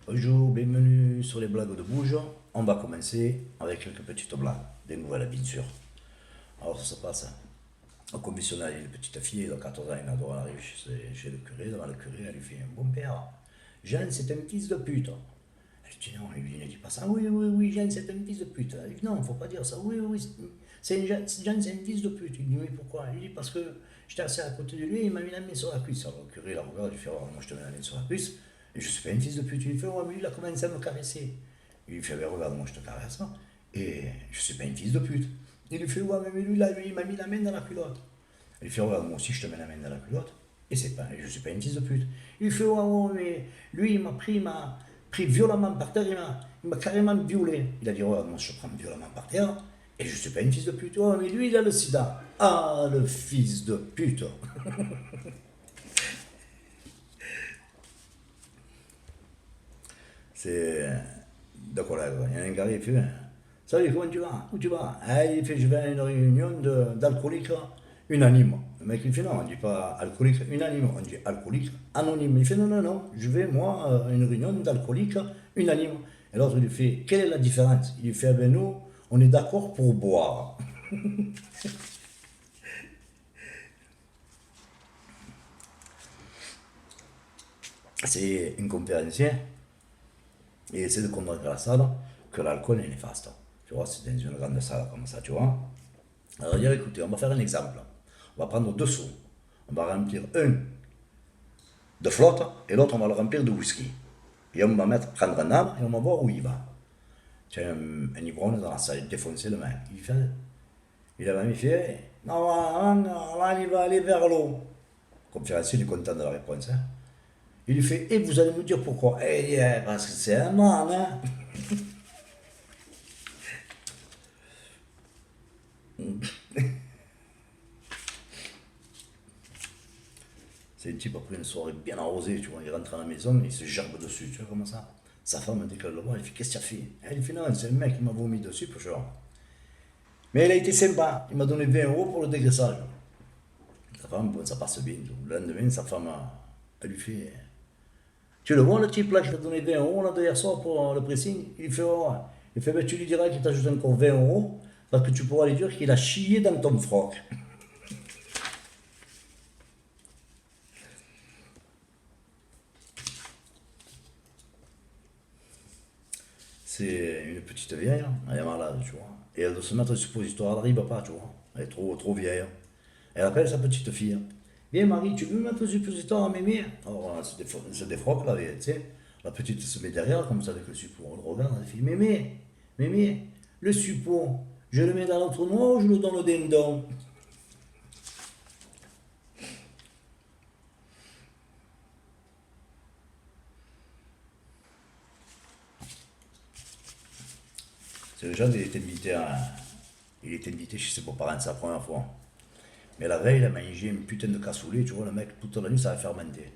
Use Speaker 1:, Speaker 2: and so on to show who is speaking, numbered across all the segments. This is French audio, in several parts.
Speaker 1: Bonjour, bienvenue sur les blagues de Bouge. On va commencer avec quelques petites blagues, des nouvelles bien sûr. Alors ça se passe au confessionnal, il y a une petite fille de 14 ans, elle arrive chez le curé, devant le curé, elle lui fait un bon père. Jean, c'est un fils de pute. Elle dit non, lui ne dit pas ça. Oui, oui, oui, Jean, c'est un fils de pute. Elle dit non, il ne faut pas dire ça. Oui, oui, Jean, c'est un fils de pute. Il dit oui, pourquoi? Il dit parce que j'étais assis à côté de lui et il m'a mis la main sur la cuisse. Alors le curé la regarde, il fait oh, moi je te mets la main sur la cuisse. Et je suis pas un fils de pute. Il fait ouais, mais il a commencé à me caresser. Il lui fait ben, regarde, moi je te caresse. Et je suis pas un fils de pute. Il lui fait ouais, mais lui, là, lui, il m'a mis la main dans la culotte. Il fait regarde, moi aussi je te mets la main dans la culotte. Et c'est pas, je suis pas une fils de pute. Il fait ouais, ouais, mais lui, il m'a pris violemment par terre, il m'a carrément violé. Il a dit regarde, moi je te prends violemment par terre. Et je suis pas une fils de pute. Ouais, mais lui, il a le sida. Ah, le fils de pute. C'est de collègue. Il y a un gars, il fait salut, comment tu vas? Où tu vas? Ah, il fait je vais à une réunion d'alcooliques unanime. Le mec, il fait non, on dit pas alcoolique unanime, on dit alcoolique anonyme. Il fait non, non, non, je vais moi à une réunion d'alcooliques unanime. Et l'autre, il lui fait quelle est la différence? Il lui fait ah ben nous, on est d'accord pour boire. C'est un conférencier et il essaie de convaincre la salle que l'alcool est néfaste. Tu vois, c'est dans une grande salle comme ça, tu vois. Alors, il dit, écoutez, on va faire un exemple. On va prendre deux seaux. On va remplir un de flotte et l'autre, on va le remplir de whisky. Et on va prendre un âme et on va voir où il va. Tu as un ivrogne dans la salle, il défonçait le mec. Il avait mis fait, non, là, il va aller vers l'eau. Le conférencier, il est content de la réponse. Hein. Il lui fait, et vous allez me dire pourquoi? Eh, parce que c'est un âne, hein. C'est un type après une soirée bien arrosée, tu vois, il rentre à la maison, il se gerbe dessus, tu vois comment ça? Sa femme, dès qu'elle le voit, elle fait qu'est-ce que tu as fait? Elle fait non, c'est un mec qui m'a vomi dessus, pour genre. Mais il a été sympa, il m'a donné 20 euros pour le dégraissage. Sa femme, bon, ça passe bien. Le lendemain, sa femme, elle lui fait tu le vois le type là qui t'a donné 20 euros là hier soir pour le pressing? Il fait ouais. Il fait ben, tu lui diras qu'il t'ajoute encore 20 euros parce que tu pourras lui dire qu'il a chié dans ton froc. C'est une petite vieille, hein. Elle est malade, tu vois. Et elle doit se mettre au suppositoire, elle n'arrive pas, tu vois. Elle est trop vieille. Elle appelle sa petite fille. Viens Marie, tu veux me mettre le suppositoire à mémé? Alors elle se défroque là, tu sais. La petite se met derrière, comme ça avec le suppôt. On le regarde, elle fait mémé, le suppôt, je le mets dans l'autre noix ou je le donne au dindon? C'est le genre, il était invité chez ses beaux-parents, c'est la première fois. Mais la veille, il a mangé une putain de cassoulet, tu vois, le mec, toute la nuit, ça a fermenté.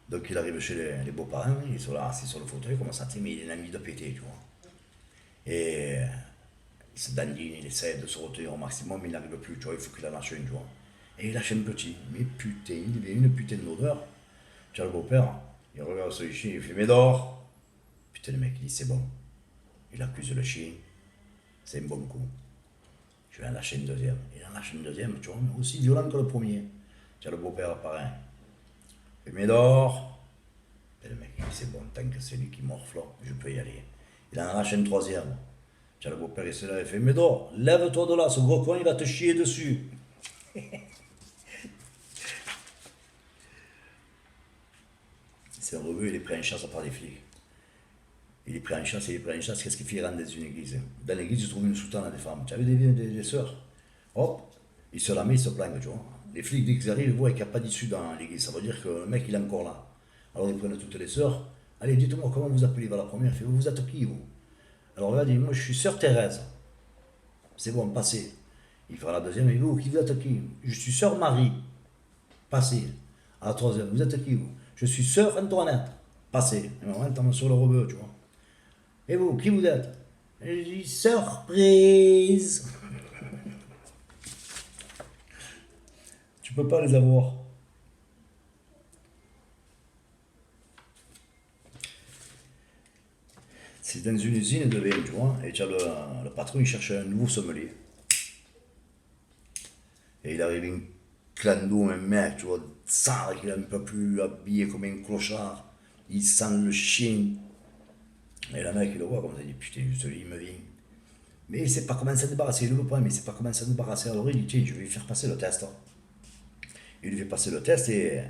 Speaker 1: Donc il arrive chez les beaux-parents, il est là, assis sur le fauteuil, il commence à mais il a envie de péter, tu vois. Et il se dandine, il essaie de se retenir au maximum, mais il n'arrive plus, tu vois, il faut qu'il en lâche un, tu vois. Et il lâche un petit, mais putain, il avait une putain d'odeur. Tu as le beau-père, il regarde ce chien, il fait, mais dors. Putain, le mec, il dit, c'est bon. Il accuse le chien, c'est un bon coup. Je vais en lâcher une deuxième. Il en lâche une deuxième, tu vois, mais aussi violent que le premier. Tu as le beau-père, pareil. Il fait, mais dors. Et le mec, il dit, c'est bon, tant que c'est lui qui morfle, je peux y aller. Il en lâche une troisième. Tu as le beau-père, il se lève, il fait, mais dors, lève-toi de là, ce gros coin, il va te chier dessus. C'est un rebeu, il est pris en chasse par les flics. Il est pris en chasse, il est pris en chasse, qu'est-ce qu'il fait? Il rentre dans une église. Dans l'église, il trouve une soutane à des femmes. Tu avais des sœurs. Hop, il se la met, il se plaint, tu vois. Les flics, dès qu'ils arrivent, ils voient qu'il n'y a pas d'issue dans l'église. Ça veut dire que le mec, il est encore là. Alors ils prennent toutes les sœurs. Allez, dites-moi comment vous appelez. Il va la première, il fait, vous êtes qui, vous? Alors là, il dit, moi, je suis sœur Thérèse. C'est bon, passez. Il fera la deuxième, et vous, qui vous êtes qui? Je suis sœur Marie. Passez. À la troisième, vous êtes qui, vous? Je suis sœur Antoinette. Passez. Et maintenant, t'en sur le rebeu, tu vois. Et vous, qui vous êtes? Je dis surprise. Tu peux pas les avoir. c'est dans une usine de vin, tu vois, et tu as le patron, il cherche un nouveau sommelier. Et il arrive un clando, un mec, tu vois, sale, qu'il est un peu plus habillé comme un clochard. Il sent le chien. Et le mec, il le voit comme ça, il dit, putain, juste lui, il me vient. Mais il ne sait pas comment s'en débarrasser, il le point, mais il ne sait pas comment s'en débarrasser. Alors il dit, tiens, je vais lui faire passer le test. Il lui fait passer le test et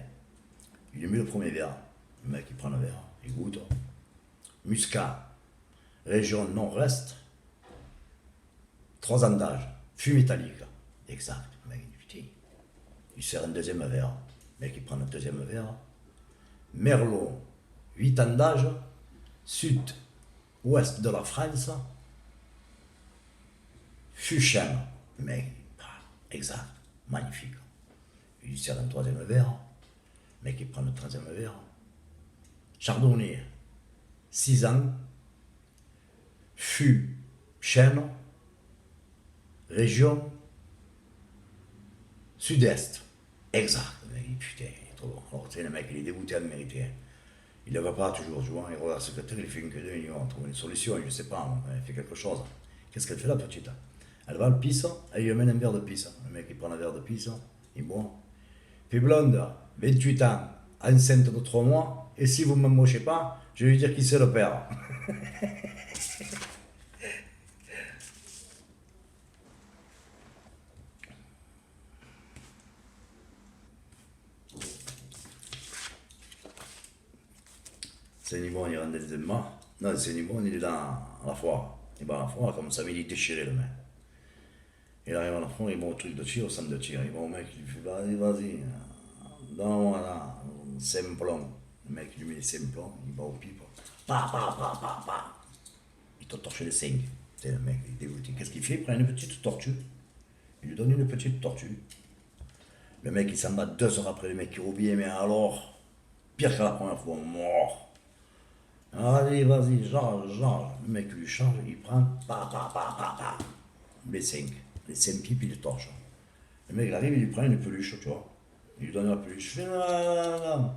Speaker 1: il lui met le premier verre. Le mec, il prend le verre, il goûte. Muscat, région nord-est, 3 ans d'âge, fût métallique. Exact. Le mec, il dit, putain, il sert un deuxième verre. Le mec, il prend le deuxième verre. Merlot, 8 ans d'âge, sud-ouest de la France, fût chêne. Le mec, exact, magnifique. Il lui sert un troisième verre. Le mec, il prend le troisième verre. Chardonnay, 6 ans, fût chêne, région sud-est. Exact. Le mec, putain, il est trop bon. Alors, tu sais, le mec, il est dégoûté à le mériter. Il ne va pas toujours, tu vois. Il regarde le secrétaire, il fait une queue d'œil, il va trouver une solution, je ne sais pas, il fait quelque chose. Qu'est-ce qu'elle fait, la petite? Elle va le pisse, elle lui amène un verre de pisse. Le mec, il prend un verre de pisse, il boit. Puis blonde, 28 ans, enceinte de 3 mois, et si vous ne m'embauchez pas, je vais lui dire qui c'est le père. C'est Nimon, il rentre dans les éléments. Non, c'est Nimon, il est dans la foire. Il va à la foire, comme ça, il est déchiré le mec. Il arrive à la foire, il va au truc de tir, au centre de tir. Il va au mec, il lui fait vas-y, vas-y, donne-moi là, 5 plombs. Le mec, il lui met les 5 plombs, il va au pipe. Pa, pa, pa, pa, pa. Il te torche les 5. C'est le mec, il est dégoûté. Qu'est-ce qu'il fait? Il prend une petite tortue. Il lui donne une petite tortue. Le mec, il s'en bat 2 heures après, le mec, il revient, mais alors, pire que la première fois, mort. Allez, vas-y, charge, charge. Le mec lui charge, il prend, pa, pa, pa, pa, pa. Les 5. Les 5 pipes, il les torche. Le mec arrive, il lui prend une peluche, tu vois. Il lui donne la peluche. Je fais, non, non, non, non.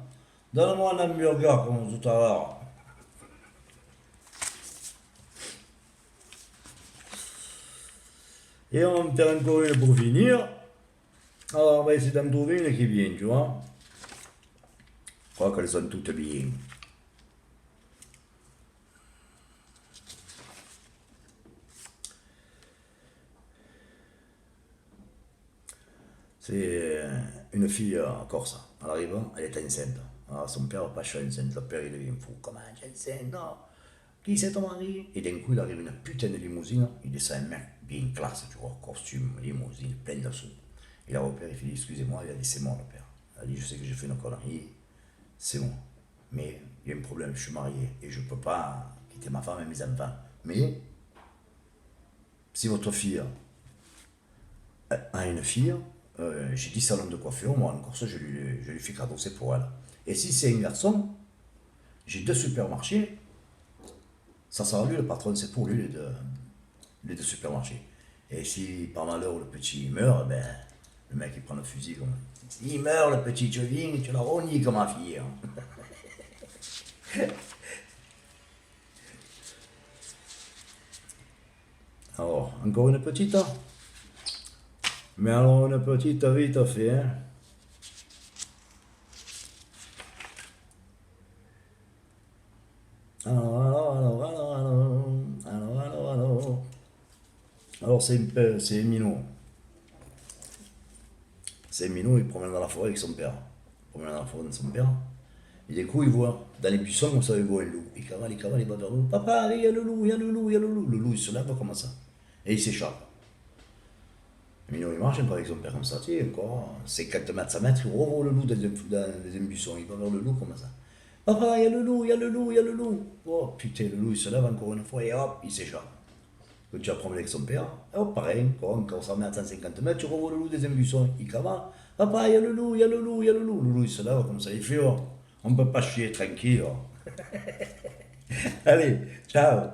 Speaker 1: Donne-moi un hamburger comme tout à l'heure. Et on va me faire encore une pour finir. Alors, on va essayer d'en trouver une qui est bien, tu vois. Je crois qu'elles sont toutes bien. C'est une fille corse. Elle arrive, elle est enceinte. Alors son père, pas je suis enceinte. Le père, il devient fou. Comment tu es enceinte? Non. Qui c'est ton mari? Et d'un coup, il arrive une putain de limousine. Il descend un mec bien classe, tu vois, costume, limousine, plein de sous. Et là, au père, il fait excusez-moi. Il a dit c'est moi, le père. Il a dit je sais que j'ai fait une connerie. C'est moi. Mais il y a un problème, je suis marié et je ne peux pas quitter ma femme et mes enfants. Mais si votre fille a une fille, j'ai 10 salons de coiffure, moi en Corse, je lui fais cadeau, c'est pour elle. Et si c'est un garçon, j'ai 2 supermarchés, ça sera lui le patron, c'est pour lui les deux supermarchés. Et si par malheur le petit meurt, ben, le mec il prend le fusil comme. S'il meurt le petit, tu viens, tu l'as rogné comme ma fille. Hein. Alors, encore une petite, hein. Mais alors une petite vite fait, hein. Alors c'est Minou. C'est Minou, il promène dans la forêt avec son père. Il promène dans la forêt avec son père. Et du coup, il voit, dans les buissons, comme ça, il voit un loup. Il cavale, il va vers le loup. Papa, il y a le loup, il y a le loup, il y a le loup. Le loup, il se lève comme ça. Et il s'échappe. Minou, il marche un peu avec son père comme ça, tu sais, encore 50 mètres, 100 mètres, il revoit le loup dans un buisson. Il va vers le loup comme ça. Papa, il y a le loup, il y a le loup, il y a le loup. Oh putain, le loup, il se lève encore une fois et hop, il s'échappe. Quand tu as promené avec son père, hop, pareil, encore 100 mètres, 150 mètres, tu revois le loup dans un buisson. Il cavale. Papa, il y a le loup, il y a le loup, il y a le loup. Le loup, il se lève comme ça, il fait, oh, on ne peut pas chier tranquille. Oh. Allez, ciao.